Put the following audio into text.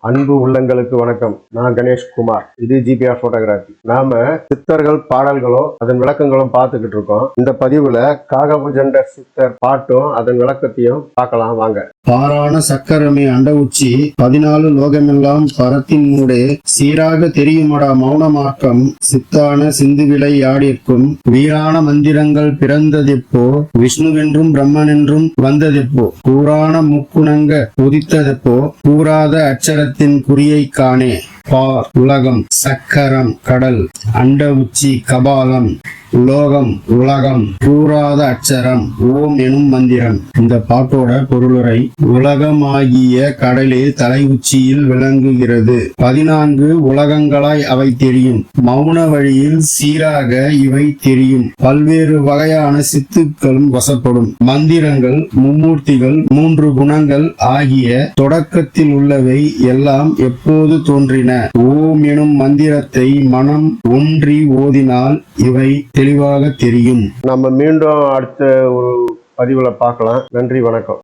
அன்பு உள்ளங்களுக்கு வணக்கம். நான் கணேஷ்குமார். இது ஜிபிஆர் போட்டோகிராஃபி. நாம சித்தர்கள் பாடல்களோ அதன் விளக்கங்களும் பார்த்துக்கிட்டு இருக்கோம். இந்த பதிவுல காகபுஜண்ட சித்தர் பாட்டும் அதன் விளக்கத்தையும் பார்க்கலாம் வாங்க. பாரான சக்கரமே அண்ட உச்சி 14 லோகமெல்லாம் பரத்தின் மூடே சீராக தெரியுமடா மௌனமாக்கம் சித்தான சிந்துவிலை யாடிற்கும் வீரான மந்திரங்கள் பிறந்ததெப்போ விஷ்ணுவென்றும் பிரம்மனென்றும் வந்ததெப்போ கூறான முக்குணங்க உதித்ததெப்போ கூறாத அச்சரத்தின் குறியை காணே பார் உலகம் சக்கரம் கடல் அண்ட உச்சி கபாலம் லோகம் உலகம் கூறாத அச்சரம் ஓம் எனும் மந்திரம். இந்த பாட்டோட பொருளுரை உலகமாகிய கடலே தலை உச்சியில் விளங்குகிறது. 14 உலகங்களாய் அவை தெரியும். மௌன வழியில் சீராக இவை தெரியும். பல்வேறு வகையான சித்துக்களும் வசப்படும். மந்திரங்கள் மும்மூர்த்திகள் 3 குணங்கள் ஆகிய தொடக்கத்தில் உள்ளவை எல்லாம் எப்போது தோன்றின? ஓம் எனும் மந்திரத்தை மனம் ஒன்றி ஓதினால் இவை தெளிவாக தெரியும். நம்ம மீண்டும் அடுத்த ஒரு பதிவுல பார்க்கலாம். நன்றி, வணக்கம்.